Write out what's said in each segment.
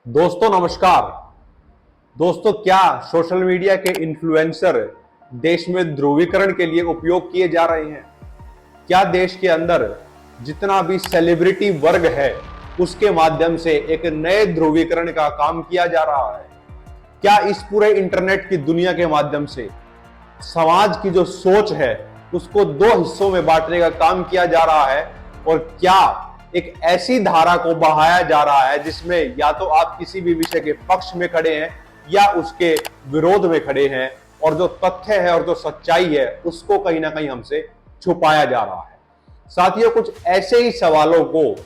दोस्तों नमस्कार। दोस्तों, क्या सोशल मीडिया के इन्फ्लुएंसर देश में ध्रुवीकरण के लिए उपयोग किए जा रहे हैं? क्या देश के अंदर जितना भी सेलिब्रिटी वर्ग है उसके माध्यम से एक नए ध्रुवीकरण का काम किया जा रहा है? क्या इस पूरे इंटरनेट की दुनिया के माध्यम से समाज की जो सोच है उसको दो हिस्सों में बांटने का काम किया जा रहा है? और क्या एक ऐसी धारा को बहाया जा रहा है जिसमें या तो आप किसी भी विषय के पक्ष में खड़े हैं या उसके विरोध में खड़े हैं, और जो तथ्य है और जो सच्चाई है उसको कहीं ना कहीं हमसे छुपाया जा रहा है? साथियों, कुछ ऐसे ही सवालों को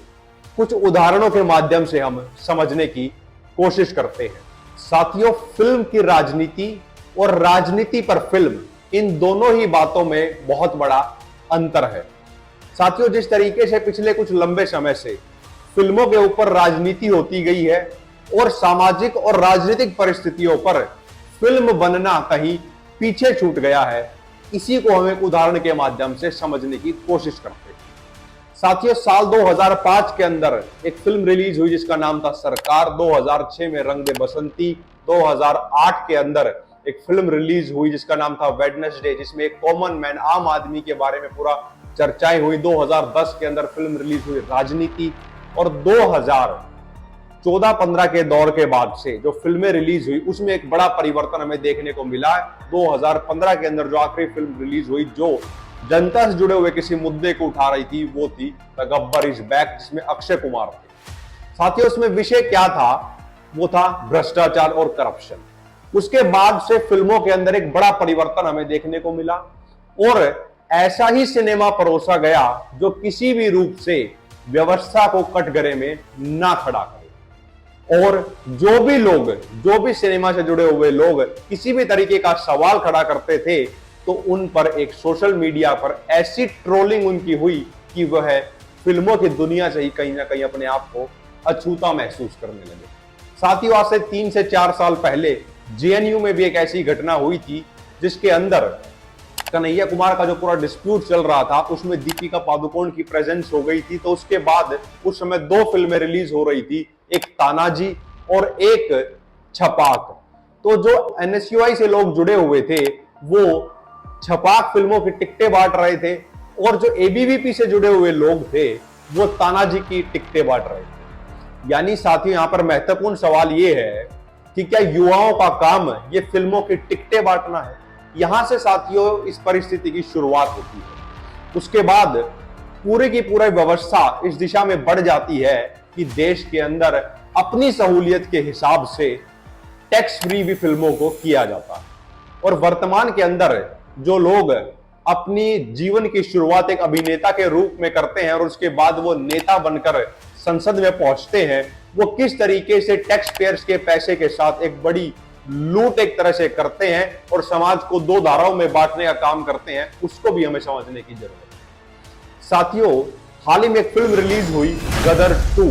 कुछ उदाहरणों के माध्यम से हम समझने की कोशिश करते हैं। साथियों, फिल्म की राजनीति और राजनीति पर फिल्म, इन दोनों ही बातों में बहुत बड़ा अंतर है। साथियों, जिस तरीके से पिछले कुछ लंबे समय से फिल्मों के ऊपर राजनीति होती गई है और सामाजिक और राजनीतिक परिस्थितियों पर फिल्म बनना कहीं पीछे छूट गया है, इसी को हम एक उदाहरण के माध्यम से समझने की कोशिश करते हैं। साथियों, साल 2005 के अंदर एक फिल्म रिलीज हुई जिसका नाम था सरकार। 2006 में रंग दे बसंती। 2008 के अंदर एक फिल्म रिलीज हुई जिसका नाम था वेडनेसडे, जिसमें एक कॉमन मैन, आम आदमी के बारे में पूरा चर्चाएं हुई। 2010 के अंदर फिल्म रिलीज हुई राजनीति। और 2014-15 के दौर के बाद से जो फिल्में रिलीज हुई उसमें एक बड़ा परिवर्तन हमें देखने को मिला। 2015 के अंदर जो आखिरी फिल्म रिलीज हुई जो जनता से जुड़े हुए किसी मुद्दे को उठा रही थी वो थी द गब्बर इज बैक, जिसमें अक्षय कुमार थे। साथियों, उसमें विषय क्या था? वो था भ्रष्टाचार और करप्शन। उसके बाद से फिल्मों के अंदर एक बड़ा परिवर्तन हमें देखने को मिला और ऐसा ही सिनेमा परोसा गया जो किसी भी रूप से व्यवस्था को कटघरे में ना खड़ा करे। और जो भी सिनेमा से जुड़े हुए लोग किसी भी तरीके का सवाल खड़ा करते थे तो उन पर एक सोशल मीडिया पर ऐसी ट्रोलिंग उनकी हुई कि वह फिल्मों की दुनिया से ही कहीं ना कहीं अपने आप को अछूता महसूस करने लगे। साथियों, आज से 3 से 4 साल पहले जेएनयू में भी एक ऐसी घटना हुई थी जिसके अंदर कन्हैया कुमार का जो पूरा डिस्प्यूट चल रहा था उसमें दीपिका पादुकोण की प्रेजेंस हो गई थी। तो उसके बाद उस समय 2 फिल्में रिलीज हो रही थी, एक तानाजी और एक छपाक। तो जो एनएसयूआई से लोग जुड़े हुए थे वो छपाक फिल्मों की टिकटें बांट रहे थे और जो एबीवीपी से जुड़े हुए लोग थे वो तानाजी की टिकटें बांट रहे थे। यानी साथियों, यहां पर महत्वपूर्ण सवाल ये है कि क्या युवाओं का काम ये फिल्मों की टिकटें बांटना है? यहां से साथियों इस परिस्थिति की शुरुआत होती है। उसके बाद पूरे की पूरी व्यवस्था इस दिशा में बढ़ जाती है कि देश के अंदर अपनी सहूलियत के हिसाब से टैक्स फ्री भी फिल्मों को किया जाता है। और वर्तमान के अंदर जो लोग अपनी जीवन की शुरुआत एक अभिनेता के रूप में करते हैं और उसके बाद वो नेता बनकर संसद में पहुंचते हैं, वो किस तरीके से टैक्स पेयर्स के पैसे के साथ एक बड़ी लूट एक तरह से करते हैं और समाज को 2 धाराओं में बांटने का काम करते हैं, उसको भी हमें समझने की जरूरत है। साथियों, हाल ही में एक फिल्म रिलीज हुई गदर 2,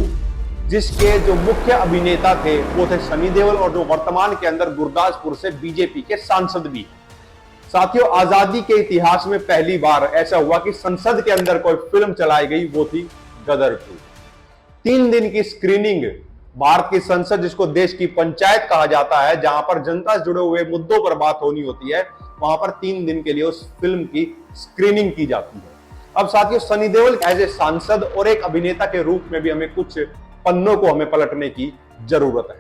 जिसके जो मुख्य अभिनेता थे वो थे सनी देओल और जो वर्तमान के अंदर गुरदासपुर से बीजेपी के सांसद भी। साथियों, आजादी के इतिहास में पहली बार ऐसा हुआ कि संसद के अंदर कोई फिल्म चलाई गई, वो थी गदर 2। 3 दिन की स्क्रीनिंग भारत की संसद, जिसको देश की पंचायत कहा जाता है, जहां पर जनता से जुड़े हुए मुद्दों पर बात होनी होती है, वहां पर 3 दिन के लिए उस फिल्म की स्क्रीनिंग की जाती है। अब साथियों, सनी देओल एज ए सांसद और एक अभिनेता के रूप में भी हमें कुछ पन्नों को हमें पलटने की जरूरत है।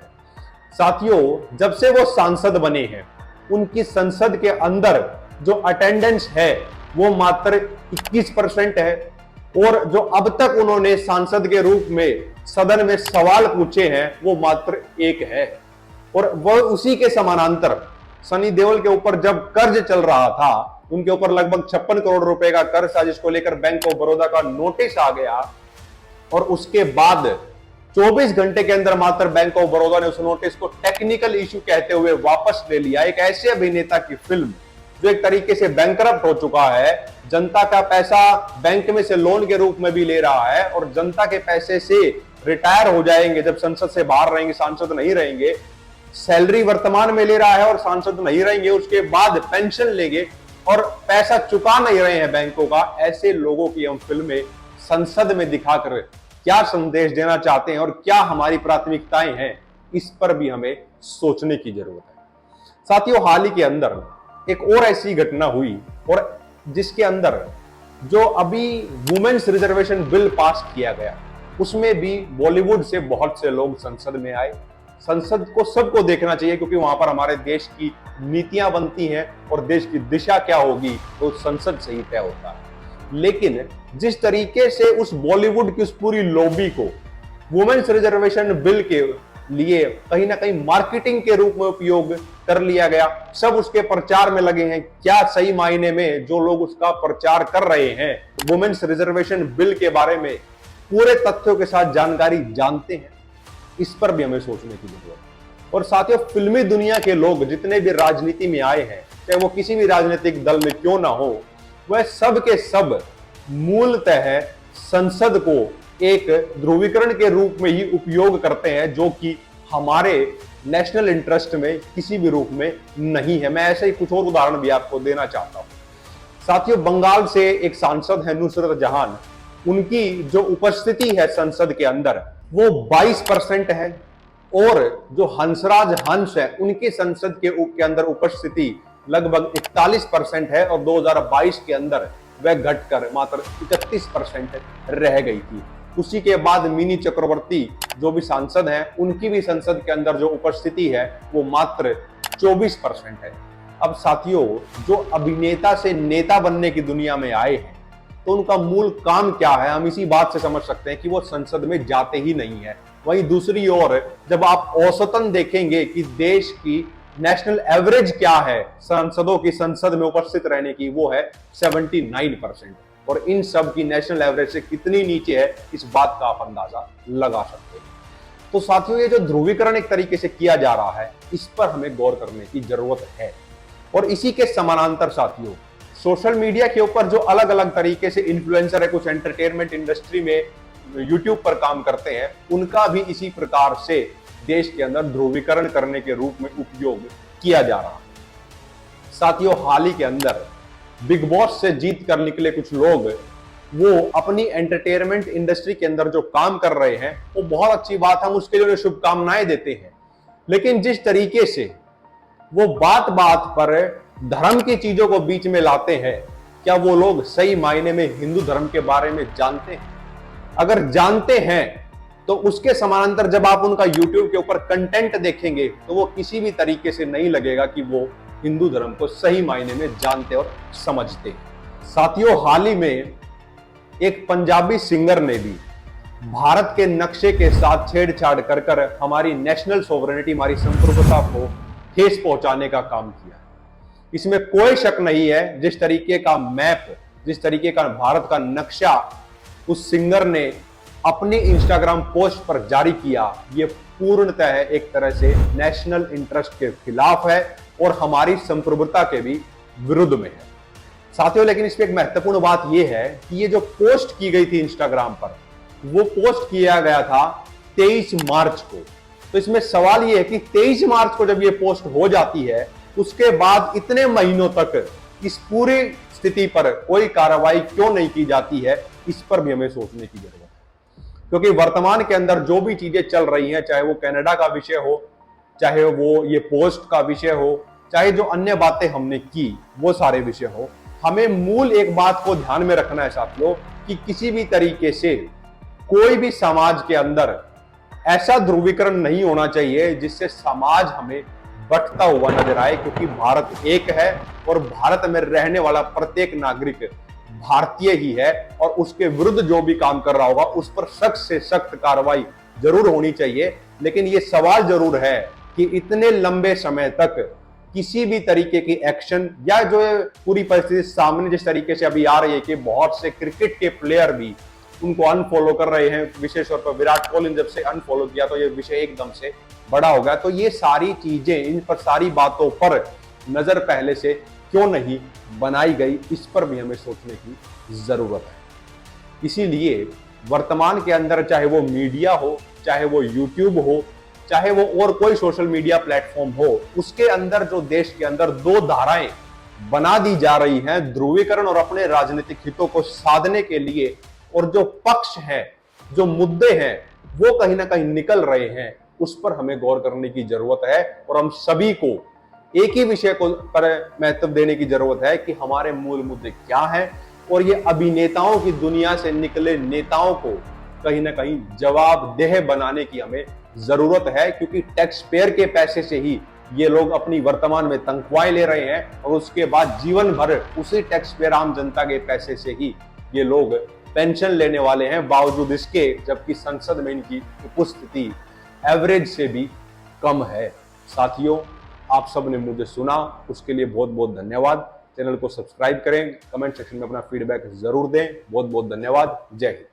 साथियों, जब से वो सांसद बने हैं उनकी संसद के अंदर जो अटेंडेंस है वो मात्र 21% है और जो अब तक उन्होंने सांसद के रूप में सदन में सवाल पूछे हैं वो मात्र 1 है। और वह उसी के समानांतर सनी देओल के ऊपर जब कर्ज चल रहा था, उनके ऊपर लगभग 56 करोड़ रुपए का कर्ज था जिसको लेकर बैंक ऑफ बड़ौदा का नोटिस आ गया और उसके बाद 24 घंटे के अंदर मात्र बैंक ऑफ बड़ौदा ने उस नोटिस को टेक्निकल इश्यू कहते हुए वापस ले लिया। एक ऐसे अभिनेता की फिल्म जो एक तरीके से बैंकरप्ट हो चुका है, जनता का पैसा बैंक में से लोन के रूप में भी ले रहा है और जनता के पैसे से रिटायर हो जाएंगे जब संसद से बाहर रहेंगे, सांसद नहीं रहेंगे, सैलरी वर्तमान में ले रहा है और सांसद नहीं रहेंगे, उसके बाद पेंशन लेंगे और पैसा चुका नहीं रहे हैं बैंकों का। ऐसे लोगों की हम फिल्में संसद में दिखाकर क्या संदेश देना चाहते हैं और क्या हमारी प्राथमिकताएं हैं, इस पर भी हमें सोचने की जरूरत है। साथियों, हाल ही के अंदर एक और ऐसी घटना हुई और जिसके अंदर जो अभी वुमेन्स रिजर्वेशन बिल पास किया गया, उसमें भी बॉलीवुड से बहुत से लोग संसद में आए। संसद को सबको देखना चाहिए क्योंकि वहां पर हमारे देश की नीतियां बनती हैं और देश की दिशा क्या होगी तो संसद से ही तय होता है। लेकिन जिस तरीके से उस बॉलीवुड की उस पूरी लॉबी को वुमेन्स रिजर्वेशन बिल के लिए कहीं ना कहीं मार्केटिंग के रूप में उपयोग कर लिया गया, सब उसके प्रचार में लगे हैं। क्या सही मायने में जो लोग उसका प्रचार कर रहे हैं वुमेन्स रिजर्वेशन बिल के बारे में पूरे तथ्यों के साथ जानकारी जानते हैं? इस पर भी हमें सोचने की जरूरत है। और साथियों, फिल्मी दुनिया के लोग जितने भी राजनीति में आए हैं, चाहे वो किसी भी राजनीतिक दल में क्यों ना हो, वह सब के सब मूलतः संसद को एक ध्रुवीकरण के रूप में ही उपयोग करते हैं, जो कि हमारे नेशनल इंटरेस्ट में किसी भी रूप में नहीं है। मैं ऐसे ही कुछ और उदाहरण भी आपको देना चाहता हूं। साथियों, बंगाल से एक सांसद है नुसरत जहां, उनकी जो उपस्थिति है संसद के अंदर वो 22% है और जो हंसराज हंस है उनकी संसद के अंदर उपस्थिति लगभग 41% है और 2022 के अंदर वह घटकर मात्र 31% रह गई थी। उसी के बाद मिनी चक्रवर्ती जो भी सांसद हैं, उनकी भी संसद के अंदर जो उपस्थिति है वो मात्र 24% है। अब साथियों, जो अभिनेता से नेता बनने की दुनिया में आए हैं तो उनका मूल काम क्या है, हम इसी बात से समझ सकते हैं कि वो संसद में जाते ही नहीं है। वहीं दूसरी ओर जब आप औसतन देखेंगे कि देश की नेशनल एवरेज क्या है सांसदों की संसद में उपस्थित रहने की, वो है 79%। और इन सब की नेशनल एवरेज से कितनी नीचे है, इस बात का आप अंदाजा लगा सकते हैं। तो साथियों, ये जो ध्रुवीकरण एक तरीके से किया जा रहा है, इस पर हमें गौर करने की जरूरत है। और इसी के समानांतर साथियों, सोशल मीडिया के ऊपर जो अलग अलग तरीके से इन्फ्लुएंसर है, कुछ एंटरटेनमेंट इंडस्ट्री में यूट्यूब पर काम करते हैं, उनका भी इसी प्रकार से देश के अंदर ध्रुवीकरण करने के रूप में उपयोग किया जा रहा है। साथियों, हाल ही के अंदर बिग बॉस से जीत कर निकले कुछ लोग, वो अपनी एंटरटेनमेंट इंडस्ट्री के अंदर जो काम कर रहे हैं वो बहुत अच्छी बात, हम उसके लिए शुभकामनाएं देते हैं। लेकिन जिस तरीके से वो बात बात पर धर्म की चीजों को बीच में लाते हैं, क्या वो लोग सही मायने में हिंदू धर्म के बारे में जानते हैं? अगर जानते हैं तो उसके समानांतर जब आप उनका यूट्यूब के ऊपर कंटेंट देखेंगे तो वो किसी भी तरीके से नहीं लगेगा कि वो हिंदू धर्म को सही मायने में जानते और समझते हैं। साथियों, हाल ही में एक पंजाबी सिंगर ने भी भारत के नक्शे के साथ छेड़छाड़ कर हमारी नेशनल सोवरेनिटी, हमारी संप्रभुता को ठेस पहुंचाने का काम किया। इसमें कोई शक नहीं है, जिस तरीके का मैप, जिस तरीके का भारत का नक्शा उस सिंगर ने अपने इंस्टाग्राम पोस्ट पर जारी किया, ये पूर्णतः एक तरह से नेशनल इंटरेस्ट के खिलाफ है और हमारी संप्रभुता के भी विरुद्ध में है। साथियों, लेकिन इसमें एक महत्वपूर्ण बात यह है कि ये जो पोस्ट की गई थी इंस्टाग्राम पर, वो पोस्ट किया गया था 23 मार्च को। तो इसमें सवाल यह है कि 23 मार्च को जब ये पोस्ट हो जाती है, उसके बाद इतने महीनों तक इस पूरी स्थिति पर कोई कार्रवाई क्यों नहीं की जाती है, इस पर भी हमें सोचने की जरूरत है। क्योंकि वर्तमान के अंदर जो भी चीजें चल रही हैं, चाहे वो कनाडा का विषय हो, चाहे वो ये पोस्ट का विषय हो, चाहे जो अन्य बातें हमने की वो सारे विषय हो, हमें मूल एक बात को ध्यान में रखना है साथियों कि किसी भी तरीके से कोई भी समाज के अंदर ऐसा ध्रुवीकरण नहीं होना चाहिए जिससे समाज हमें बंटता हुआ नजर आए। क्योंकि भारत एक है और भारत में रहने वाला प्रत्येक नागरिक भारतीय ही है और उसके विरुद्ध जो भी काम कर रहा होगा उस पर सख्त से सख्त कार्रवाई जरूर होनी चाहिए। लेकिन ये सवाल जरूर है कि इतने लंबे समय तक किसी भी तरीके की एक्शन या जो पूरी परिस्थिति सामने जिस तरीके से अभी आ रही है कि बहुत से क्रिकेट के प्लेयर भी उनको अनफॉलो कर रहे हैं, विशेष तौर पर विराट कोहली ने जब से अनफॉलो किया तो ये विषय एकदम से बड़ा हो गया। तो ये सारी चीजें, इन पर सारी बातों पर नजर पहले से क्यों नहीं बनाई गई, इस पर भी हमें सोचने की जरूरत है। इसीलिए वर्तमान के अंदर चाहे वो मीडिया हो, चाहे वो यूट्यूब हो, चाहे वो और कोई सोशल मीडिया प्लेटफॉर्म हो, उसके अंदर जो देश के अंदर दो धाराएं बना दी जा रही हैं ध्रुवीकरण और अपने राजनीतिक हितों को साधने के लिए, और जो पक्ष है, जो मुद्दे हैं वो कहीं ना कहीं निकल रहे हैं, उस पर हमें गौर करने की जरूरत है। और हम सभी को एक ही विषय को पर महत्व देने की जरूरत है कि हमारे मूल मुद्दे क्या हैं, और ये अभिनेताओं की दुनिया से निकले नेताओं को कहीं ना कहीं जवाबदेह बनाने की हमें जरूरत है, क्योंकि टैक्स पेयर के पैसे से ही ये लोग अपनी वर्तमान में तनख्वाहें ले रहे हैं और उसके बाद जीवन भर उसी टैक्स पेयर आम जनता के पैसे से ही ये लोग पेंशन लेने वाले हैं, बावजूद इसके जबकि संसद में इनकी उपस्थिति एवरेज से भी कम है। साथियों, आप सब ने मुझे सुना, उसके लिए बहुत बहुत धन्यवाद। चैनल को सब्सक्राइब करें, कमेंट सेक्शन में अपना फीडबैक जरूर दें। बहुत बहुत धन्यवाद। जय हिंद।